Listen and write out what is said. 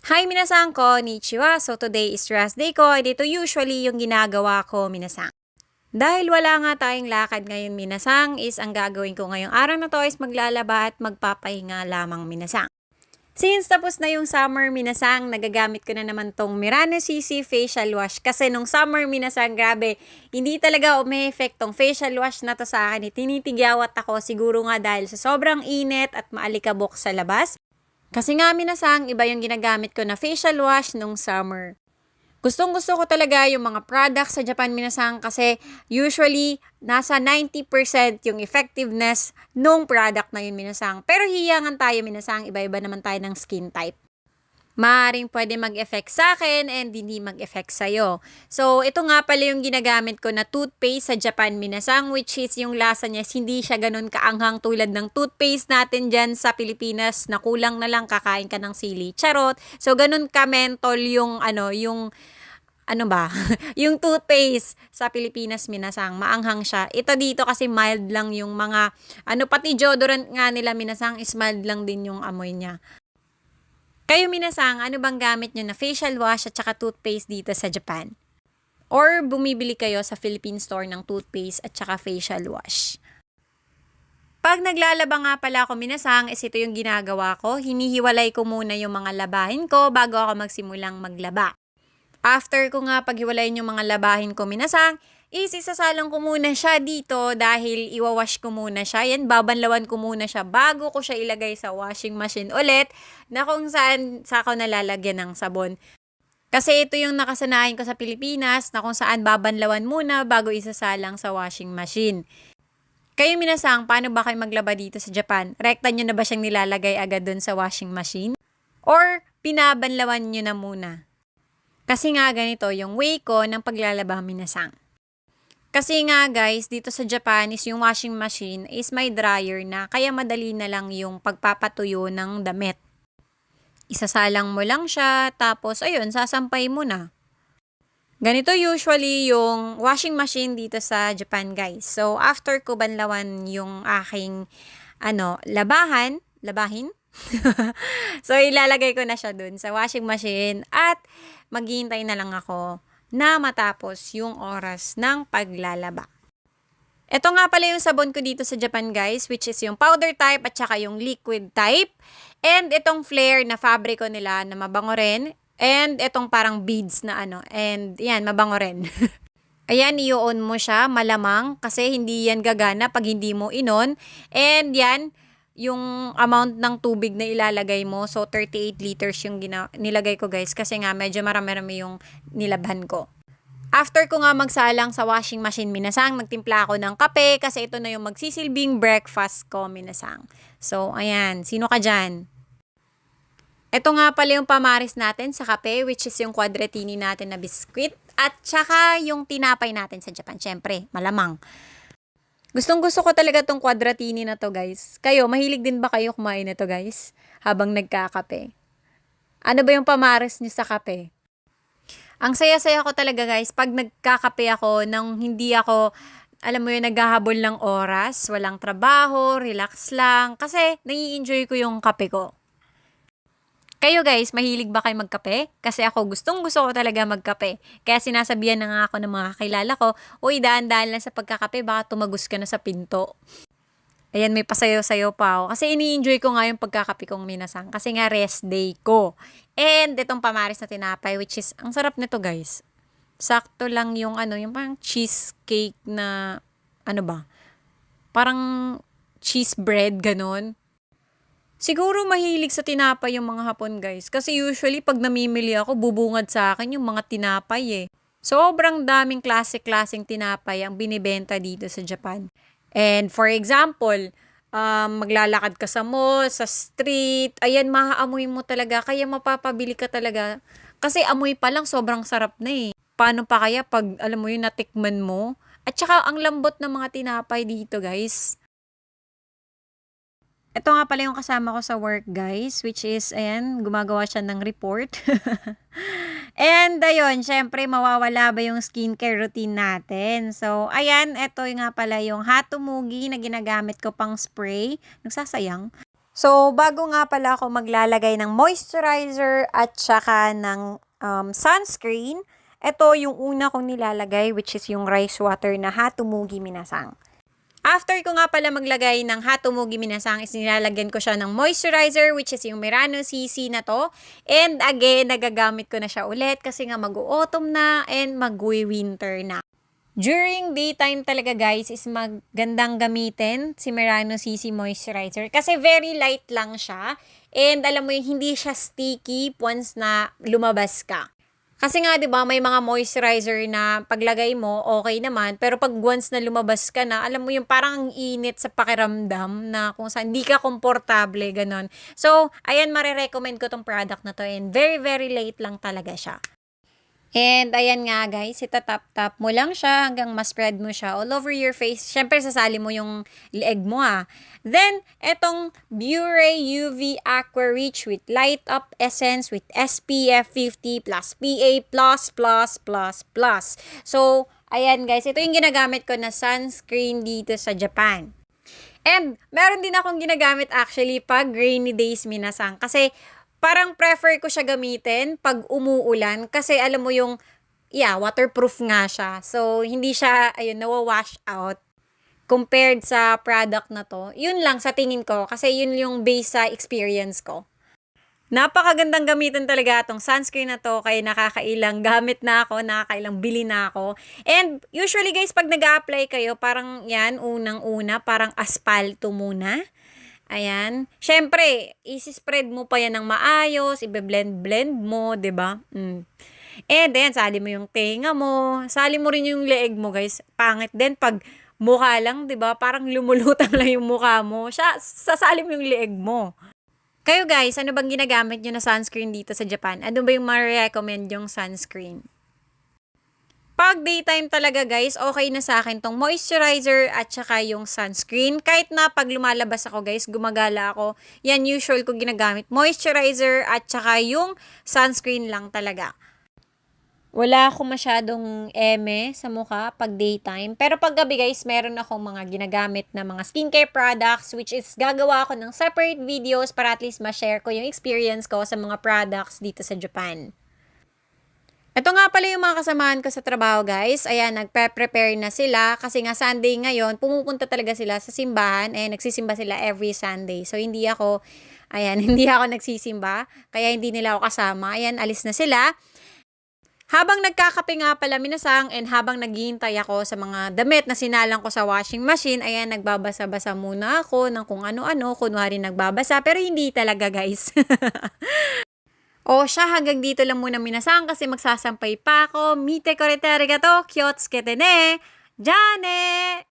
Hi minasan, konnichiwa. So today is rest day ko. Dito usually yung ginagawa ko minasan. Dahil wala nga tayong lakad ngayon minasang, is ang gagawin ko ngayong araw na to is maglalaba at magpapahinga lamang minasang. Since tapos na yung summer minasang, nagagamit ko na naman tong Mirano CC facial wash. Kasi nung summer minasang, grabe, hindi talaga umi-effect tong facial wash na to sa akin. Tinitigyawat ako siguro nga dahil sa sobrang init at maalikabok sa labas. Kasi nga minasang, iba yung ginagamit ko na facial wash nung summer. Gustong gusto ko talaga yung mga products sa Japan minasang kasi usually nasa 90% yung effectiveness nung product na yun minasang. Pero hiyangan tayo minasang, iba-iba naman tayo ng skin type. Maaaring pwede mag-effect sa akin and hindi mag-effect sa'yo. So, ito nga pala yung ginagamit ko na toothpaste sa Japan minasang, which is yung lasa niya, hindi siya ganun kaanghang tulad ng toothpaste natin dyan sa Pilipinas na kulang na lang kakain ka ng sili. Charot! So, ganun ka mentol yung yung toothpaste sa Pilipinas minasang, maanghang siya. Ito dito kasi mild lang yung mga, pati deodorant nga nila minasang is mild lang din yung amoy niya. Kayo minasang, ano bang gamit nyo na facial wash at saka toothpaste dito sa Japan? Or bumibili kayo sa Philippine store ng toothpaste at saka facial wash? Pag naglalaba nga pala ako minasang, is ito yung ginagawa ko. Hinihiwalay ko muna yung mga labahin ko bago ako magsimulang maglaba. After ko nga paghiwalayin yung mga labahin ko minasang, is isasalang ko muna siya dito dahil iwawash ko muna siya. Yan, babanlawan ko muna siya bago ko siya ilagay sa washing machine ulit na kung saan sa ako nalalagyan ng sabon. Kasi ito yung nakasanayan ko sa Pilipinas na kung saan babanlawan muna bago isasalang sa washing machine. Kayo minasang, paano ba kayo maglaba dito sa Japan? Rekta nyo na ba siyang nilalagay agad dun sa washing machine? Or pinabanlawan nyo na muna? Kasi nga ganito yung way ko ng paglalaba minasang. Kasi nga guys, dito sa Japan is yung washing machine is may dryer na kaya madali na lang yung pagpapatuyo ng damit. Isasalang mo lang siya, tapos ayun, sasampay mo na. Ganito usually yung washing machine dito sa Japan guys. So after ko banlawan yung aking labahin, so, ilalagay ko na siya dun sa washing machine at maghihintay na lang ako na matapos yung oras ng paglalaba. Ito nga pala yung sabon ko dito sa Japan guys, which is yung powder type at saka yung liquid type. And itong flare na fabriko nila na mabango rin. And itong parang beads na and yan, mabango rin. Ayan, i-on mo siya, malamang, kasi hindi yan gagana pag hindi mo inon. And yan, yung amount ng tubig na ilalagay mo. So, 38 liters yung nilagay ko guys. Kasi nga, medyo marami-rami yung nilabhan ko. After ko nga magsalang sa washing machine minasang, nagtimpla ako ng kape. Kasi ito na yung magsisilbing breakfast ko minasang. So, ayan. Sino ka dyan? Ito nga pala yung pamaris natin sa kape, which is yung quadratini natin na biscuit. At saka yung tinapay natin sa Japan. Syempre, malamang. Gustong gusto ko talaga tong quadratini na to guys. Kayo, mahilig din ba kayo kumain nito guys? Habang nagkakape. Ano ba yung pamares niyo sa kape? Ang saya-saya ko talaga guys pag nagkakape ako nang hindi ako, alam mo yun, naghahabol ng oras, walang trabaho, relax lang. Kasi nai-enjoy ko yung kape ko. Kayo guys, mahilig ba kayo magkape? Kasi ako gustong gusto ko talaga magkape. Kaya sinasabihan na nga ako ng mga kakilala ko, uy, daan-daan lang sa pagkakape, baka tumagos ka na sa pinto. Ayan, may pasayo-sayo pa ako. Kasi ini-enjoy ko nga yung pagkakape kong minasang. Kasi nga rest day ko. And itong pamaris na tinapay, which is, ang sarap nito guys. Sakto lang yung yung parang cheesecake na, parang cheese bread, ganun. Siguro mahilig sa tinapay yung mga Hapon guys. Kasi usually pag namimili ako, bubungad sa akin yung mga tinapay eh. Sobrang daming klase-klaseng tinapay ang binibenta dito sa Japan. And for example, maglalakad ka sa mall, sa street, ayan, maaamoy mo talaga. Kaya mapapabili ka talaga. Kasi amoy pa lang sobrang sarap na eh. Paano pa kaya pag alam mo yun, natikman mo? At saka ang lambot ng mga tinapay dito guys. Ito nga pala yung kasama ko sa work guys, which is, ayan, gumagawa siya ng report. And ayun, syempre mawawala ba yung skincare routine natin? So, ayan, ito nga pala yung Hatumugi na ginagamit ko pang spray. Nagsasayang. So, bago nga pala ako maglalagay ng moisturizer at saka ng sunscreen, ito yung una kong nilalagay, which is yung rice water na Hatumugi Minasang. After ko nga pala maglagay ng Hatumugi Minasang, is nilalagyan ko siya ng moisturizer, which is yung Merano CC na to. And again, nagagamit ko na siya ulit kasi nga mag-autumn na and mag-winter na. During daytime talaga guys is magandang gamitin si Merano CC Moisturizer kasi very light lang siya and alam mo yung hindi siya sticky once na lumabas ka. Kasi nga 'di ba may mga moisturizer na paglagay mo okay naman pero pag once na lumabas ka na alam mo yung parang ang init sa pakiramdam na kung saan hindi ka komportable ganon. So ayan mare-recommend ko tong product na to and very very light lang talaga siya. And ayan nga guys, itatap-tap mo lang siya hanggang ma-spread mo siya all over your face. Siyempre, sasali mo yung leeg mo Then, etong Bure UV Aqua Reach with Light Up Essence with SPF 50 plus PA+++++. So, ayan guys, ito yung ginagamit ko na sunscreen dito sa Japan. And, meron din akong ginagamit actually pag rainy days minasang. Kasi, parang prefer ko siya gamitin pag umuulan kasi alam mo yung, waterproof nga siya. So, hindi siya, nawawash out compared sa product na to. Yun lang sa tingin ko kasi yun yung base sa experience ko. Napakagandang gamitin talaga itong sunscreen na to kaya nakakailang gamit na ako, nakakailang bili na ako. And usually guys, pag nag-a-apply kayo, parang yan, unang-una, parang aspalto muna. Ayan. Siyempre, isi-spread mo pa yan ng maayos, ibe-blend-blend mo, 'di ba? And then, sali mo yung tenga mo, sali mo rin yung leeg mo, guys. Pangit din pag mukha lang, 'di ba? Parang lumulutang lang yung mukha mo. Sasali mo yung leeg mo. Kayo guys, ano bang ginagamit nyo na sunscreen dito sa Japan? Ano ba yung ma-recommend yung sunscreen? Pag daytime talaga guys, okay na sa akin tong moisturizer at saka yung sunscreen. Kahit na pag lumalabas ako guys, gumagala ako. Yan usual ko ginagamit. Moisturizer at saka yung sunscreen lang talaga. Wala ako masyadong eme sa mukha pag daytime. Pero pag gabi guys, meron akong mga ginagamit na mga skincare products which is gagawa ako ng separate videos para at least ma-share ko yung experience ko sa mga products dito sa Japan. Ito nga pala yung mga kasamahan ko sa trabaho guys. Ayan, nagpe-prepare na sila kasi nga Sunday ngayon, pumupunta talaga sila sa simbahan. Nagsisimba sila every Sunday. So, hindi ako nagsisimba. Kaya hindi nila ako kasama. Ayan, alis na sila. Habang nagkakape nga pala minasang and habang naghihintay ako sa mga damit na sinalang ko sa washing machine, ayan, nagbabasa-basa muna ako ng kung ano-ano. Kunwari nagbabasa, pero hindi talaga guys. O siya, hanggang dito lang muna minasang kasi magsasampay pa ako. Mite korete arigato, kyotsuke ne. Jane!